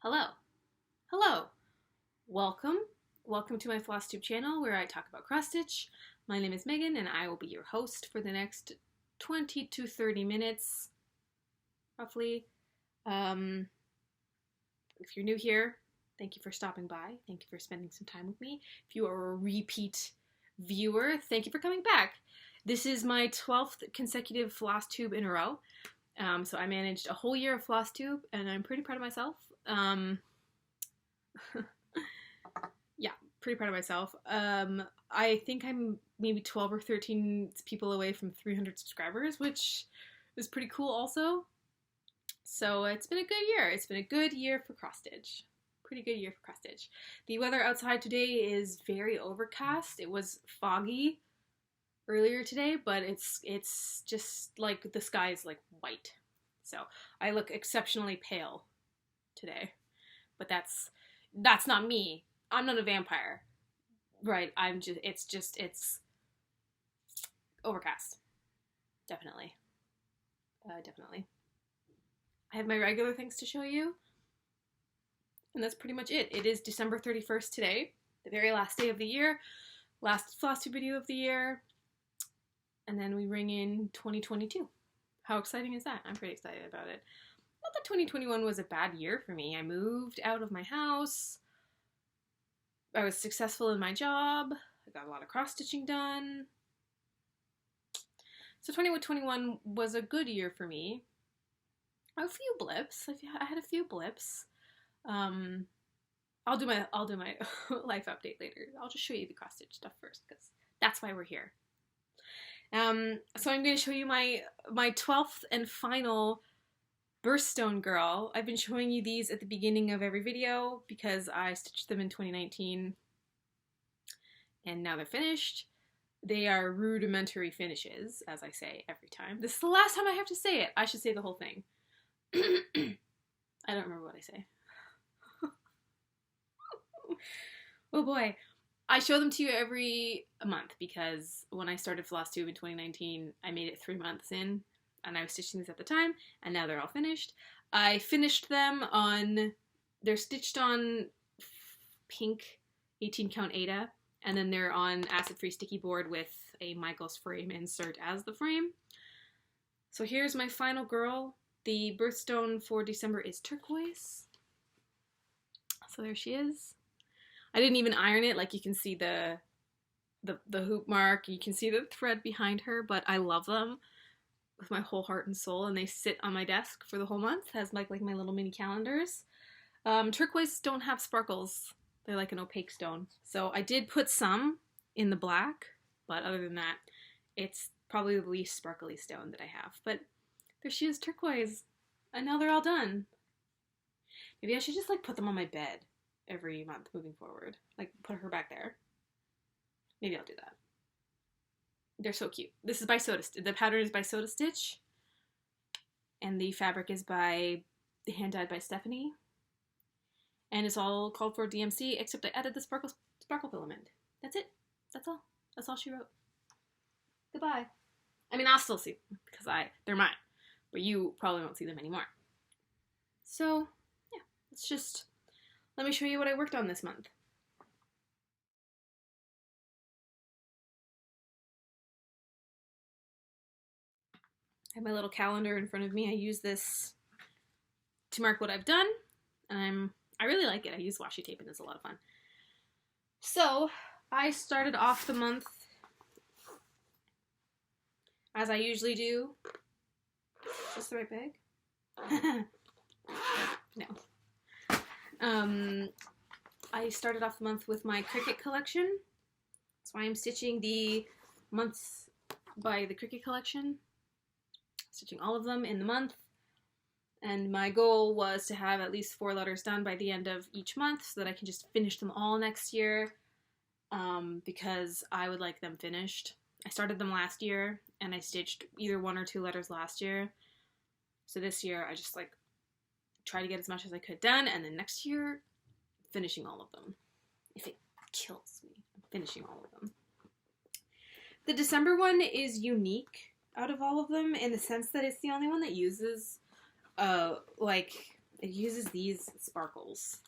Hello. Hello. Welcome. Welcome to my Flosstube channel where I talk about cross stitch. My name is Megan and I will be your host for the next 20 to 30 minutes, roughly. If you're new here, thank you for stopping by. Thank you for spending some time with me. If you are a repeat viewer, thank you for coming back. This is my 12th consecutive Flosstube in a row. So I managed a whole year of Flosstube and I'm pretty proud of myself. Yeah, pretty proud of myself. I think I'm maybe 12 or 13 people away from 300 subscribers, which is pretty cool also. So it's been a good year. It's been a good year for cross stitch. Pretty good year for cross stitch. The weather outside today is very overcast. It was foggy earlier today, but it's just like the sky is like white. So I look exceptionally pale today, but that's not me. I'm not a vampire, right? It's overcast. Definitely. Definitely. I have my regular things to show you, and that's pretty much it. It is December 31st today, the very last day of the year, last Flosstube video of the year, and then we ring in 2022. How exciting is that? I'm pretty excited about it. Not that 2021 was a bad year for me. I moved out of my house. I was successful in my job. I got a lot of cross-stitching done. So 2021 was a good year for me. A few blips. I had a few blips. I'll do my life update later. I'll just show you the cross-stitch stuff first because that's why we're here. So I'm going to show you my 12th and final birthstone girl. I've been showing you these at the beginning of every video because I stitched them in 2019 and now they're finished. They are rudimentary finishes, as I say every time. This is the last time I have to say it. I should say the whole thing. I don't remember what I say. Oh boy. I show them to you every month because when I started Flosstube in 2019, I made it 3 months in and I was stitching these at the time and now they're all finished. I finished them they're stitched on pink 18 count Aida and then they're on acid-free sticky board with a Michaels frame insert as the frame. So here's my final girl. The birthstone for December is turquoise. So there she is. I didn't even iron it. Like you can see the hoop mark. You can see the thread behind her, but I love them with my whole heart and soul, and they sit on my desk for the whole month as like my little mini calendars. Turquoise don't have sparkles. They're like an opaque stone. So I did put some in the black, but other than that, it's probably the least sparkly stone that I have. But there she is, turquoise. And now they're all done. Maybe I should just like put them on my bed every month moving forward. Like put her back there. Maybe I'll do that. They're so cute. This is by Soda Stitch. The pattern is by Soda Stitch. And the fabric is hand dyed by Stephanie. And it's all called for DMC, except I added the sparkle filament. That's it. That's all. That's all she wrote. Goodbye. I mean, I'll still see them because they're mine. But you probably won't see them anymore. So, yeah. Let me show you what I worked on this month. I have my little calendar in front of me. I use this to mark what I've done, and I really like it. I use washi tape and it's a lot of fun. So, I started off the month as I usually do. Is this the right bag? No. I started off the month with my Cricut collection. That's why I'm stitching the months by the Cricut collection. Stitching all of them in the month. And my goal was to have at least 4 letters done by the end of each month so that I can just finish them all next year. Because I would like them finished. I started them last year and I stitched either 1 or 2 letters last year. So this year I just like try to get as much as I could done, and then next year, finishing all of them. If it kills me, I'm finishing all of them. The December one is unique out of all of them in the sense that it's the only one that uses like It uses these sparkles.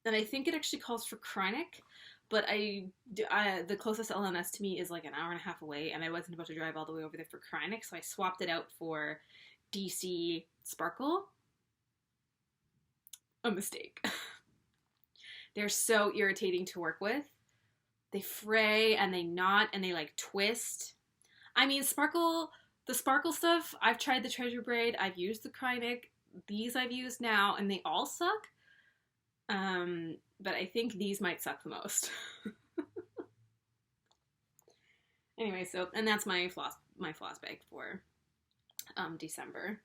And I think it actually calls for Krynic, but the closest LNS to me is like an hour and a half away, and I wasn't about to drive all the way over there for Krynic, so I swapped it out for DC Sparkle. A mistake. They're so irritating to work with. They fray and they knot and they like twist. I mean, the sparkle stuff, I've tried the Treasure Braid, I've used the Krynic, these I've used now, and they all suck. But I think these might suck the most. Anyway, so, and that's my floss bag for December.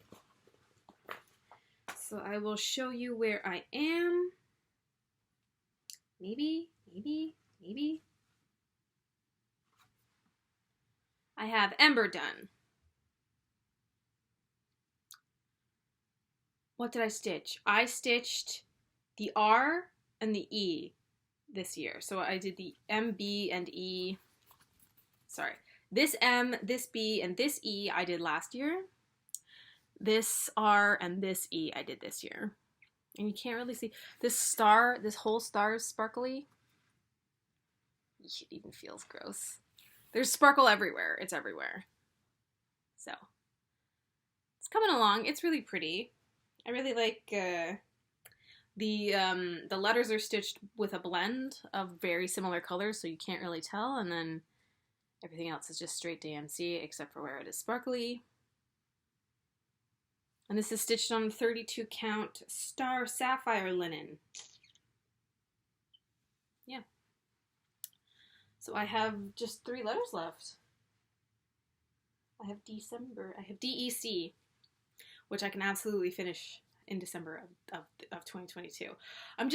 So I will show you where I am. Maybe. I have Ember done. What did I stitch? I stitched the R and the E this year. So I did the M, B, and E. Sorry. This M, this B, and this E I did last year. This R and this E I did this year. And you can't really see. This whole star is sparkly. It even feels gross. There's sparkle everywhere. It's everywhere. So, it's coming along. It's really pretty. I really like the letters are stitched with a blend of very similar colors, so you can't really tell, and then everything else is just straight DMC except for where it is sparkly. And this is stitched on 32 count star sapphire linen. Yeah. So I have just 3 letters left. I have December. I have DEC, which I can absolutely finish in December of 2022. I'm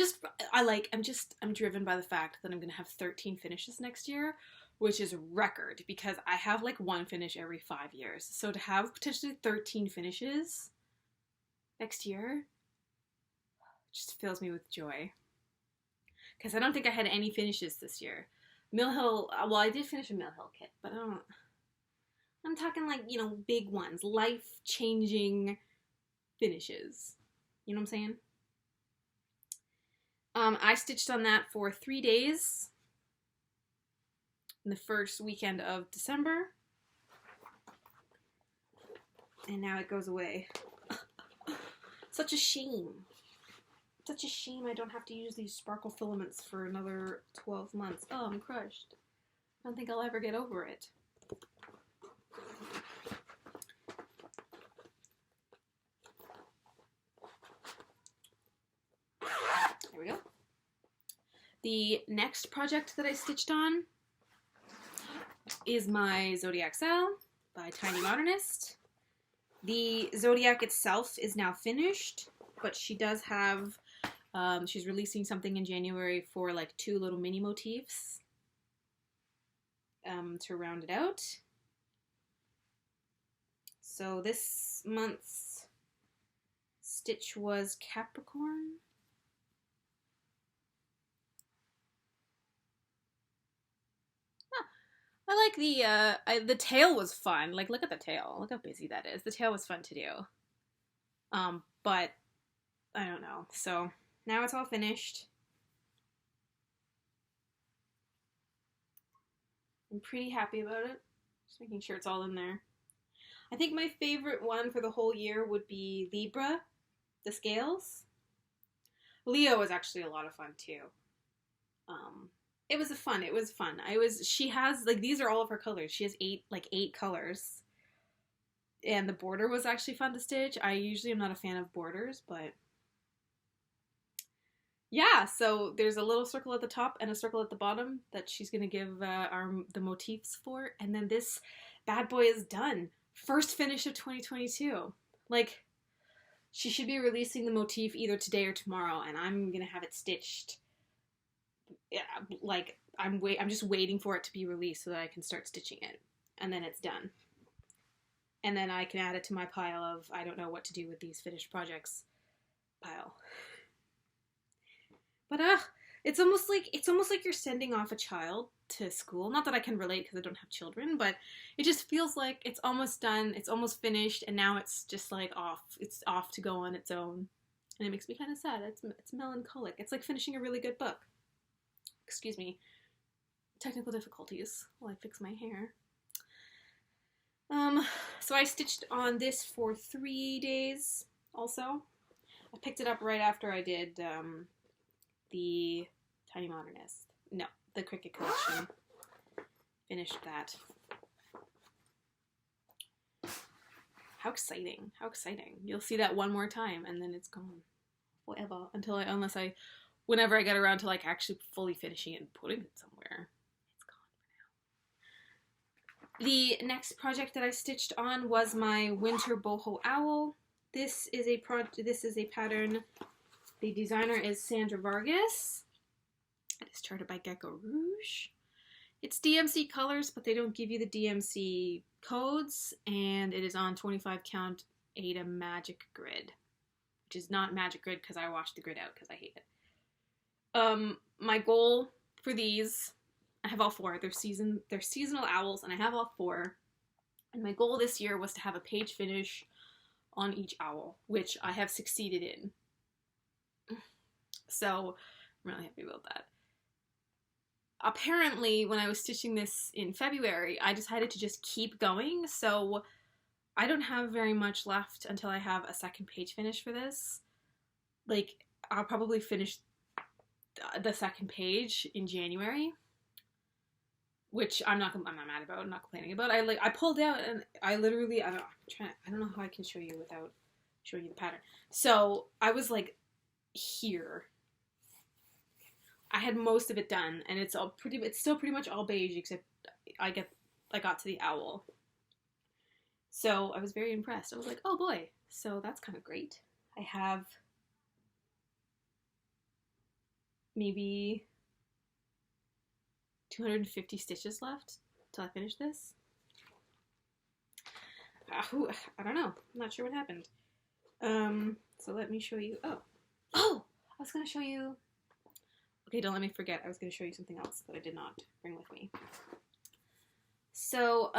driven by the fact that I'm going to have 13 finishes next year, which is a record because I have like 1 finish every 5 years. So to have potentially 13 finishes next year just fills me with joy. Because I don't think I had any finishes this year. Mill Hill, well, I did finish a Mill Hill kit, but I'm talking like, you know, big ones, life-changing finishes. You know what I'm saying? I stitched on that for 3 days in the first weekend of December. And now it goes away. Such a shame. Such a shame I don't have to use these sparkle filaments for another 12 months. Oh, I'm crushed. I don't think I'll ever get over it. There we go. The next project that I stitched on is my Zodiac Cell by Tiny Modernist. The Zodiac itself is now finished, but she does have, she's releasing something in January for like 2 little mini motifs to round it out. So this month's stitch was Capricorn. I like the tail was fun. Like, look at the tail. Look how busy that is. The tail was fun to do. But I don't know. So now it's all finished. I'm pretty happy about it. Just making sure it's all in there. I think my favorite one for the whole year would be Libra, the scales. Leo was actually a lot of fun too. It was fun. She has, like, these are all of her colors. She has 8 colors. And the border was actually fun to stitch. I usually am not a fan of borders, but yeah, so there's a little circle at the top and a circle at the bottom that she's going to give the motifs for. And then this bad boy is done. First finish of 2022. Like, she should be releasing the motif either today or tomorrow, and I'm going to have it stitched. Yeah, like, I'm just waiting for it to be released so that I can start stitching it. And then it's done. And then I can add it to my pile of I don't know what to do with these finished projects pile. But it's almost like you're sending off a child to school. Not that I can relate because I don't have children, but it just feels like it's almost done, it's almost finished, and now it's just like off. It's off to go on its own. And it makes me kind of sad. It's melancholic. It's like finishing a really good book. Excuse me. Technical difficulties while I fix my hair. So I stitched on this for 3 days also. I picked it up right after I did the Tiny Modernist. No, the Cricket Collection. Finished that. How exciting. How exciting. You'll see that one more time and then it's gone. Forever. Whenever I get around to like actually fully finishing it and putting it somewhere. It's gone for now. The next project that I stitched on was my Winter Boho Owl. This is a pattern. The designer is Sandra Vargas. It is charted by Gecko Rouge. It's DMC colors, but they don't give you the DMC codes, and it is on 25 count Ada Magic Grid, which is not Magic Grid because I washed the grid out because I hate it. My goal for these, I have all 4. They're seasonal owls, and I have all 4. And my goal this year was to have a page finish on each owl, which I have succeeded in. So I'm really happy about that. Apparently, when I was stitching this in February, I decided to just keep going, so I don't have very much left until I have a second page finish for this. Like, I'll probably finish the second page in January, which I'm not mad about, I'm not complaining about. I pulled out and I literally, I don't know how I can show you without showing you the pattern. So I was like here. I had most of it done, and it's still pretty much all beige except I got to the owl. So I was very impressed. I was like, oh boy, so that's kind of great. I have maybe 250 stitches left till I finish this. I don't know. I'm not sure what happened. So let me show you. Oh, I was gonna show you. Okay, don't let me forget. I was gonna show you something else that I did not bring with me. So,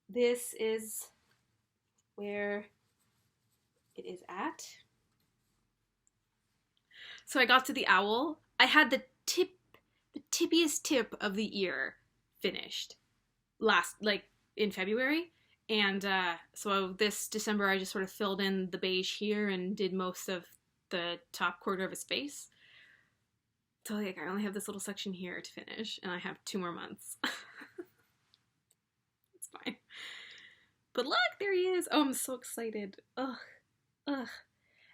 this is where it is at. So I got to the owl. I had the tippiest tip of the ear finished in February. And so this December I just sort of filled in the beige here and did most of the top quarter of his face. So like I only have this little section here to finish, and I have 2 more months. It's fine. But look, there he is. Oh, I'm so excited. Ugh.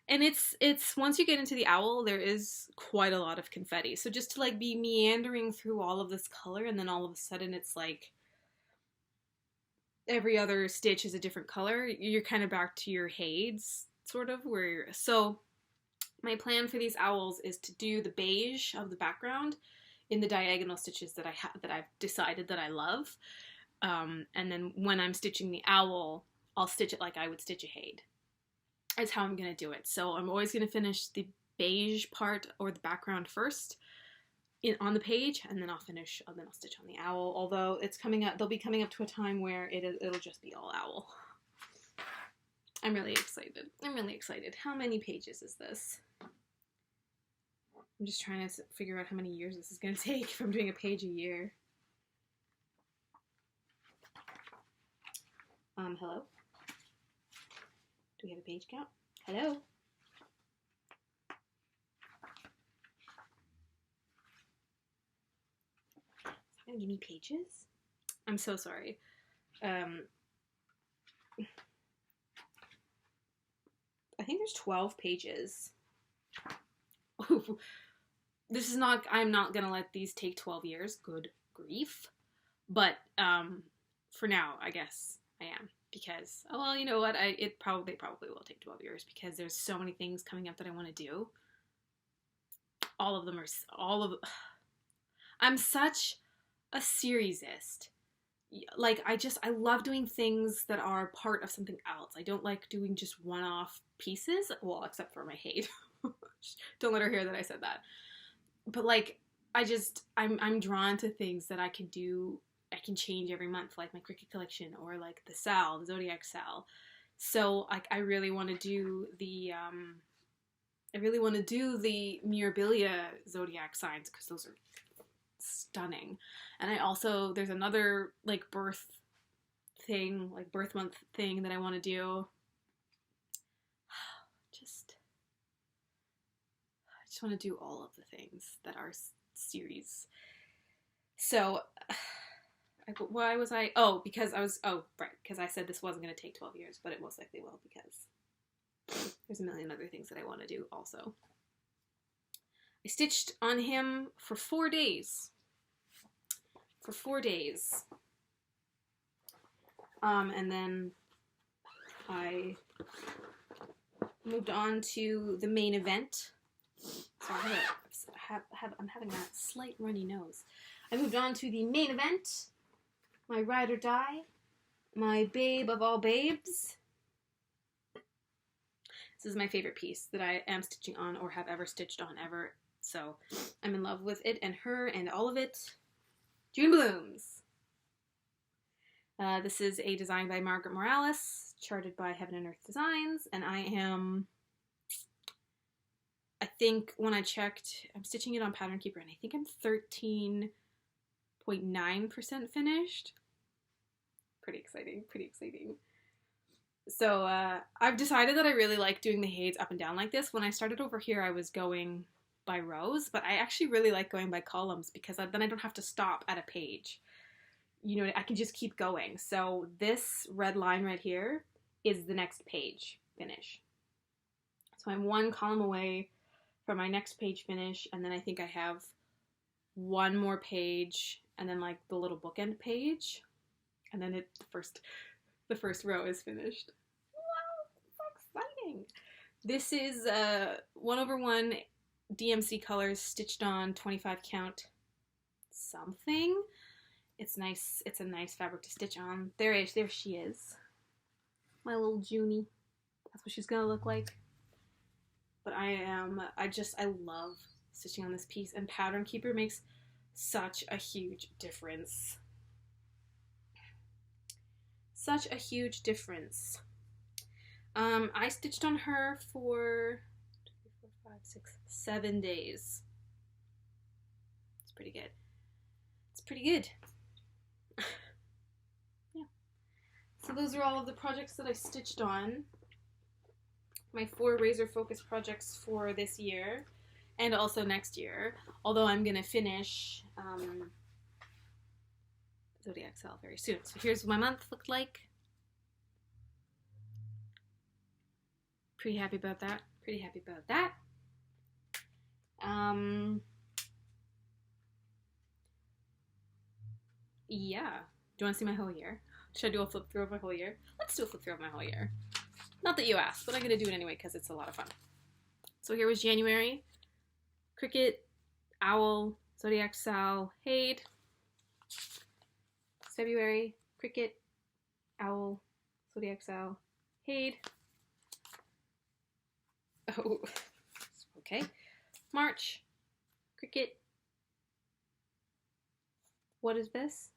And it's once you get into the owl, there is quite a lot of confetti. So just to like be meandering through all of this color, and then all of a sudden it's like every other stitch is a different color. You're kind of back to your Hades, sort of, so my plan for these owls is to do the beige of the background in the diagonal stitches that I've decided that I love. And then when I'm stitching the owl, I'll stitch it like I would stitch a Hade. That's how I'm going to do it. So I'm always going to finish the beige part or the background first on the page, and then I'll stitch on the owl. Although they'll be coming up to a time where it'll just be all owl. I'm really excited. How many pages is this? I'm just trying to figure out how many years this is going to take if I'm doing a page a year. Hello? Do we have a page count? Hello? Is that gonna give me pages? I'm so sorry. I think there's 12 pages. I'm not gonna let these take 12 years. Good grief. But, for now, I guess I am. Because, oh, well, you know what, they probably will take 12 years because there's so many things coming up that I want to do. I'm such a seriesist. Like, I love doing things that are part of something else. I don't like doing just one-off pieces. Well, except for my hate. Don't let her hear that I said that. but like, I'm drawn to things that I can do, I can change every month, like my cricket collection, or like the Sal, the Zodiac Sal. So like, I really want to do the Mirabilia Zodiac signs, because those are stunning. And I also, there's another like birth month thing that I want to do. I just want to do all of the things that are series. So, why was I? Oh, because I was. Oh, right. Because I said this wasn't going to take 12 years, but it most likely will, because there's a million other things that I want to do also. I stitched on him for 4 days. And then I moved on to the main event. So I'm having a slight runny nose. I moved on to the main event. My ride or die. My babe of all babes. This is my favorite piece that I am stitching on, or have ever stitched on ever. So I'm in love with it and her and all of it. June Blooms. This is a design by Margaret Morales, charted by Heaven and Earth Designs, and I think when I checked, I'm stitching it on Pattern Keeper, and I think I'm 13.9% finished. Pretty exciting. So I've decided that I really like doing the heids up and down like this. When I started over here, I was going by rows, but I actually really like going by columns, because then I don't have to stop at a page. You know, I can just keep going. So this red line right here is the next page finish. So I'm one column away from my next page finish, and then I think I have one more page, and then like the little bookend page, and then the first row is finished. Wow, so exciting! This is 1/1 DMC colors stitched on 25 count something. It's nice. It's a nice fabric to stitch on. There she is. My little Junie. That's what she's gonna look like. But I love stitching on this piece, and Pattern Keeper makes such a huge difference. Such a huge difference. I stitched on her for 7 days. It's pretty good. Yeah. So those are all of the projects that I stitched on. My 4 razor focus projects for this year, and also next year. Although I'm gonna finish Zodiac Sal very soon. So here's what my month looked like. Pretty happy about that. Yeah. Do you want to see my whole year? Should I do a flip through of my whole year? Let's do a flip through of my whole year. Not that you asked, but I'm going to do it anyway because it's a lot of fun. So here was January. Cricket, Owl, Zodiac Sal, Haid. February, Cricket, Owl, Zodiac Sal, Haid. Oh, okay. March, Cricket. What is this?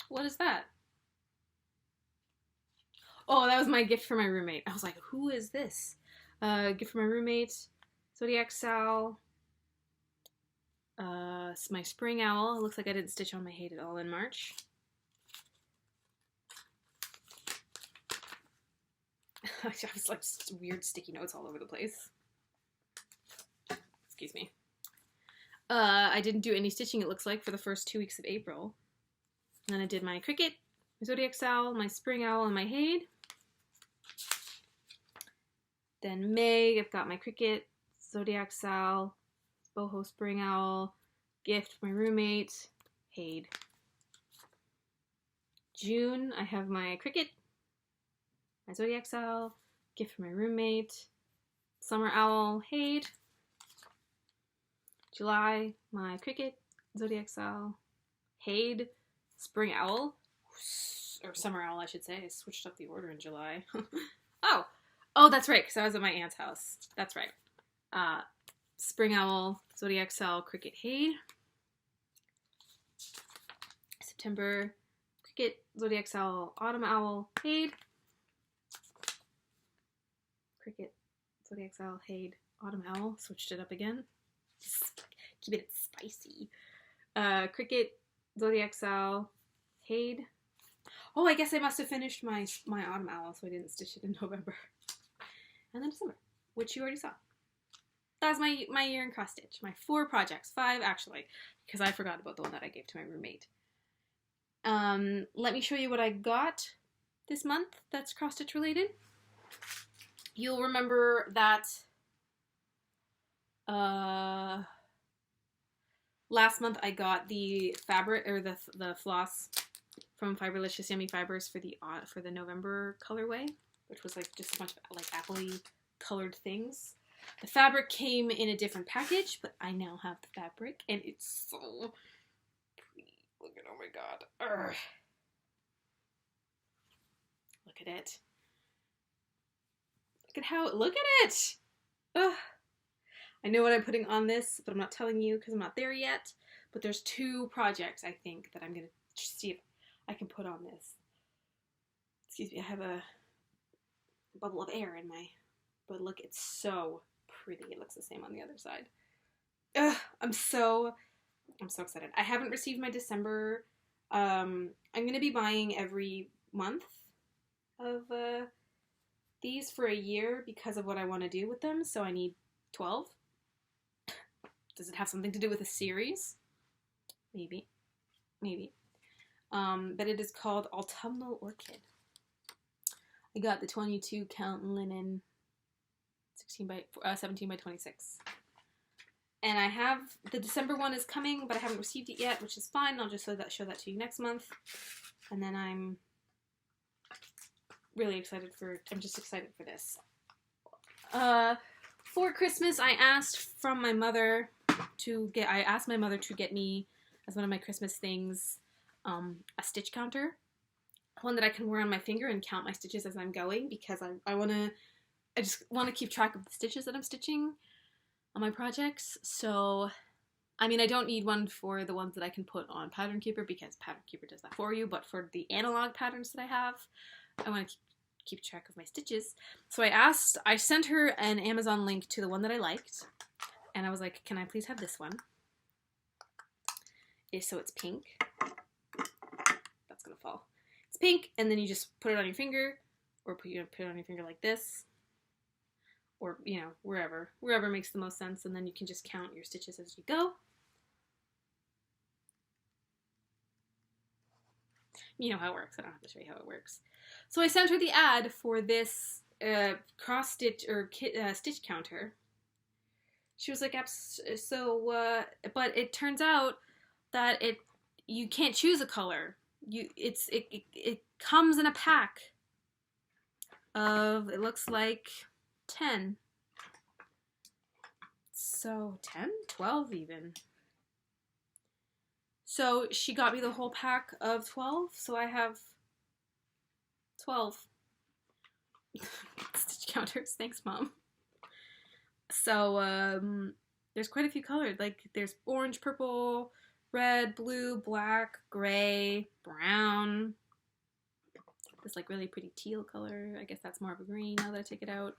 What is that? Oh, that was my gift for my roommate. I was like, who is this? Gift for my roommate, Zodiac Sal. It's my Spring Owl. It looks like I didn't stitch on my Haid at all in March. I was like weird sticky notes all over the place. Excuse me. I didn't do any stitching, it looks like, for the first 2 weeks of April. And then I did my Cricket, my Zodiac Sal, my Spring Owl, and my Haid. Then May, I've got my Cricket, Zodiac Sal, Boho Spring Owl, gift for my roommate, Haid. June, I have my Cricket, my Zodiac Sal, gift for my roommate, Summer Owl, Haid. July, my Cricket, Zodiac Sal, Haid, Spring Owl, or Summer Owl, I should say. I switched up the order in July. Oh, that's right, because I was at my aunt's house. That's right. Spring Owl, Zodiac Cell, Cricket Hade. September, Cricket, Zodiac Cell, Autumn Owl, Hade. Cricket, Zodiac Cell, Hade, Autumn Owl. Switched it up again. Keep it spicy. Cricket, Zodiac Cell, Hade. Oh, I guess I must have finished my Autumn Owl, so I didn't stitch it in November. And then December, which you already saw. That was my year in cross stitch. My 4 projects. 5 actually, because I forgot about the one that I gave to my roommate. Let me show you what I got this month that's cross stitch related. You'll remember that last month I got the fabric, or the floss from Fiberlicious Yummy Fibers for the November colorway, which was like just a bunch of like appley colored things. The fabric came in a different package, but I now have the fabric and it's so pretty. Look at, oh my god. Urgh. Look at it. Look at it! Ugh. I know what I'm putting on this, but I'm not telling you because I'm not there yet. But there's 2 projects, I think, that I'm going to see if I can put on this. Excuse me, I have a bubble of air in my... But look, it's so pretty. It looks the same on the other side. Ugh, I'm so excited. I haven't received my December. I'm going to be buying every month of these for a year because of what I want to do with them. So I need 12. Does it have something to do with a series? Maybe. But it is called Autumnal Orchid. I got the 22 count linen 17 by 26. And I have, the December one is coming, but I haven't received it yet, which is fine. I'll just show that to you next month. And then I'm really excited I'm just excited for this. For Christmas, I asked my mother to get me, as one of my Christmas things, a stitch counter. One that I can wear on my finger and count my stitches as I'm going, because I just want to keep track of the stitches that I'm stitching on my projects. So, I mean, I don't need one for the ones that I can put on Pattern Keeper, because Pattern Keeper does that for you, but for the analog patterns that I have, I want to keep track of my stitches. So I sent her an Amazon link to the one that I liked, and I was like, can I please have this one? So it's pink. That's gonna fall. It's pink, and then you just put it on your finger, or put it on your finger like this, or, you know, wherever makes the most sense, and then you can just count your stitches as you go. You know how it works. I don't have to show you how it works. So I sent her the ad for this cross stitch or stitch counter. She was like, but it turns out that you can't choose a color. It comes in a pack of, it looks like 10. So 10, 12 even. So she got me the whole pack of 12, so I have 12 stitch counters. Thanks, Mom. So there's quite a few colors. Like there's orange, purple, red, blue, black, gray, brown. This like really pretty teal color. I guess that's more of a green now that I take it out.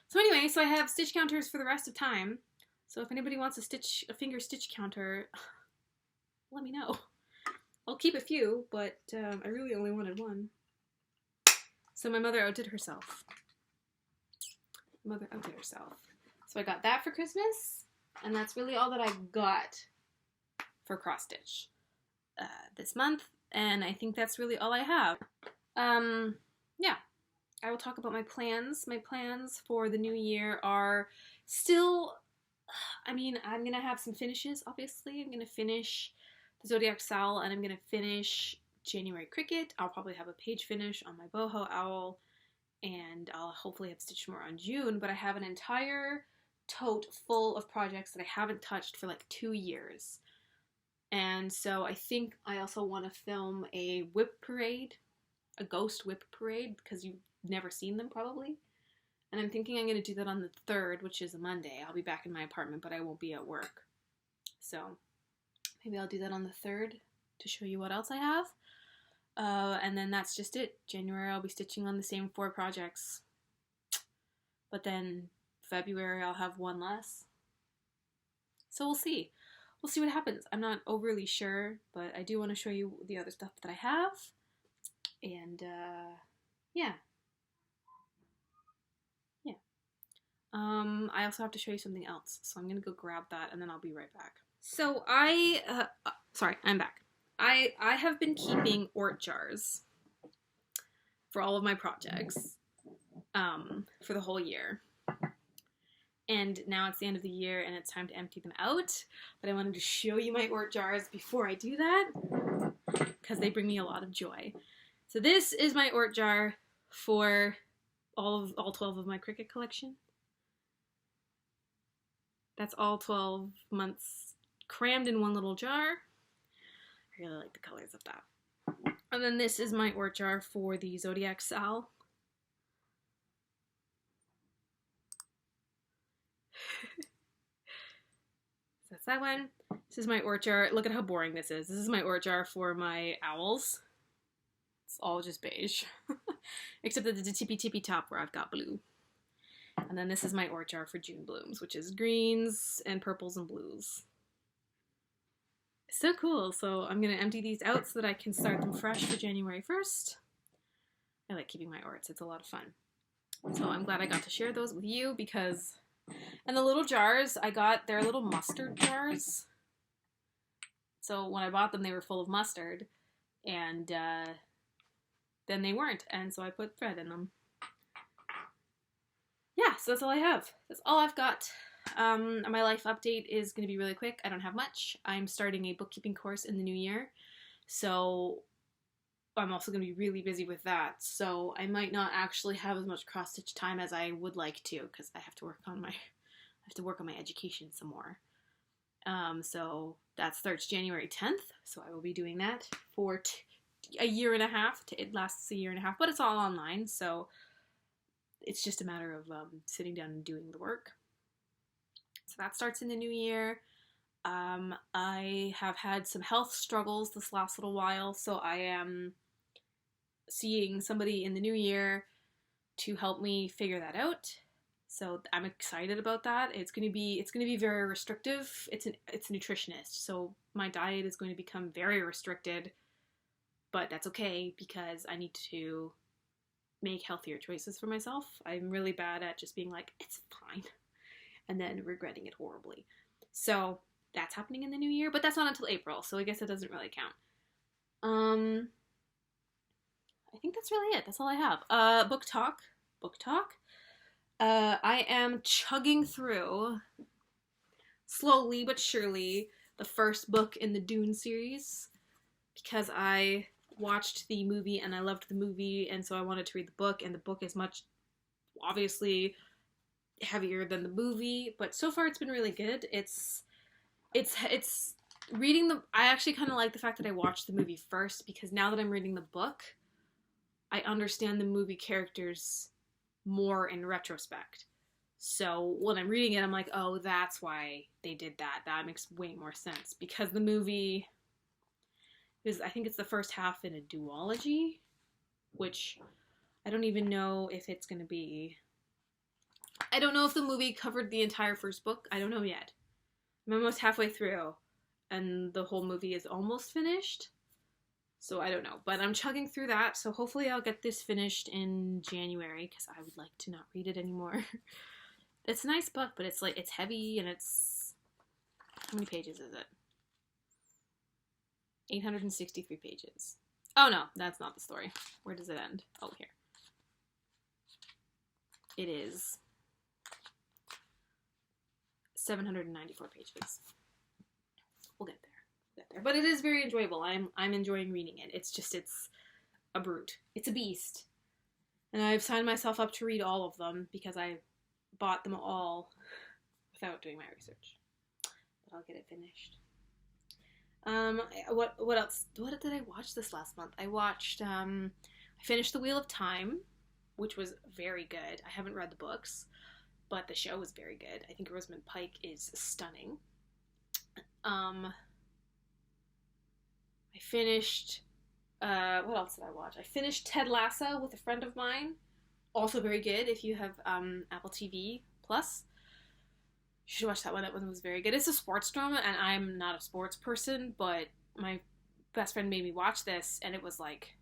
So anyway, so I have stitch counters for the rest of time. So if anybody wants a finger stitch counter, let me know. I'll keep a few, but I really only wanted one. So my mother outdid herself. So I got that for Christmas, and that's really all that I got for cross stitch this month, and I think that's really all I have. Yeah, I will talk about my plans. My plans for the new year are still, I mean, I'm gonna have some finishes, obviously. I'm gonna finish the Zodiac Owl, and I'm gonna finish January Cricket. I'll probably have a page finish on my Boho Owl, and I'll hopefully have stitched more on June, but I have an entire tote full of projects that I haven't touched for like 2 years. And so I think I also want to film a whip parade, a ghost whip parade, because you've never seen them probably. And I'm thinking I'm going to do that on the 3rd, which is a Monday. I'll be back in my apartment, but I won't be at work. So maybe I'll do that on the 3rd to show you what else I have. And then that's just it. January I'll be stitching on the same 4 projects. But then February I'll have 1 less. So we'll see. We'll see what happens. I'm not overly sure, but I do want to show you the other stuff that I have. And yeah. I also have to show you something else, so I'm gonna go grab that and then I'll be right back. So sorry, I'm back. I have been keeping Ort jars for all of my projects, for the whole year. And now it's the end of the year and it's time to empty them out, but I wanted to show you my Ort jars before I do that, because they bring me a lot of joy. So this is my Ort jar for all 12 of my Cricut collection. That's all 12 months crammed in one little jar. I really like the colors of that. And then this is my Ort jar for the Zodiac Sal. So that's that one. This is my Ort jar. Look at how boring this is. This is my Ort jar for my owls. It's all just beige. Except at the tippy top where I've got blue. And then this is my Ort jar for June blooms, which is greens and purples and blues. So cool. So I'm going to empty these out so that I can start them fresh for January 1st. I like keeping my Orts. It's a lot of fun. So I'm glad I got to share those with you because... And the little jars I got, they're little mustard jars. So when I bought them, they were full of mustard. And then they weren't. And so I put thread in them. Yeah, so that's all I have. That's all I've got. My life update is going to be really quick. I don't have much. I'm starting a bookkeeping course in the new year, so I'm also going to be really busy with that. So I might not actually have as much cross-stitch time as I would like to, because I have to work on my education some more. So that starts January 10th. So I will be doing that for a year and a half. It lasts a year and a half, but it's all online, so it's just a matter of sitting down and doing the work. So that starts in the new year. I have had some health struggles this last little while, so I am seeing somebody in the new year to help me figure that out. So I'm excited about that. It's gonna be very restrictive. It's a nutritionist, so my diet is going to become very restricted, but that's okay because I need to make healthier choices for myself. I'm really bad at just being like, it's fine, and then regretting it horribly. So that's happening in the new year, but that's not until April, so I guess it doesn't really count. I think that's really it. That's all I have. Book talk. I am chugging through, slowly but surely, the first book in the Dune series, because I watched the movie and I loved the movie, and so I wanted to read the book, and the book is much, obviously, heavier than the movie, but so far it's been really good. It's reading the, I actually kind of like the fact that I watched the movie first, because now that I'm reading the book, I understand the movie characters more in retrospect. So when I'm reading it, I'm like, oh, that's why they did that. That makes way more sense, because the movie is, I think it's the first half in a duology, which I don't even know if it's going to be. I don't know if the movie covered the entire first book. I don't know yet. I'm almost halfway through, and the whole movie is almost finished. So I don't know, but I'm chugging through that, so hopefully I'll get this finished in January, because I would like to not read it anymore. It's a nice book, but it's like, it's heavy, and it's, how many pages is it? 863 pages. Oh no, that's not the story. Where does it end? Oh, here. It is 794 pages. We'll get there. But it is very enjoyable. I'm enjoying reading it. It's just, it's a brute. It's a beast. And I've signed myself up to read all of them because I bought them all without doing my research. But I'll get it finished. What else? What did I watch this last month? I watched, I finished The Wheel of Time. which was very good. I haven't read the books, but the show was very good. I think Rosamund Pike is stunning. I finished, what else did I watch? I finished Ted Lasso with a friend of mine. Also very good if you have Apple TV Plus. You should watch that one. That one was very good. It's a sports drama, and I'm not a sports person, but my best friend made me watch this, and it was like,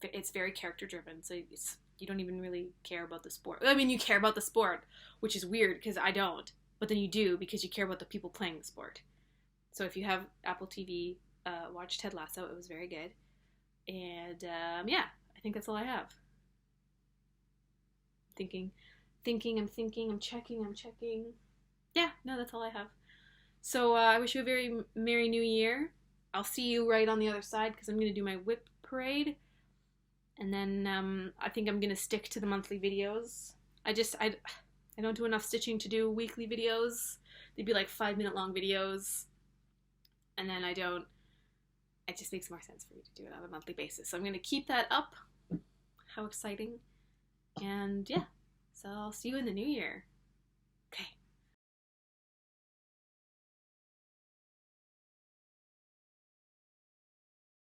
it's very character driven, so you don't even really care about the sport. I mean, you care about the sport, which is weird because I don't, but then you do because you care about the people playing the sport. So if you have Apple TV, watch Ted Lasso. It was very good. And yeah, I think that's all I have. I'm checking. Yeah, no, that's all I have. So I wish you a very Merry New Year. I'll see you right on the other side because I'm going to do my whip parade. And then I think I'm going to stick to the monthly videos. I don't do enough stitching to do weekly videos. They'd be like 5-minute long videos. And then it just makes more sense for me to do it on a monthly basis. So I'm going to keep that up. How exciting. And yeah, so I'll see you in the new year.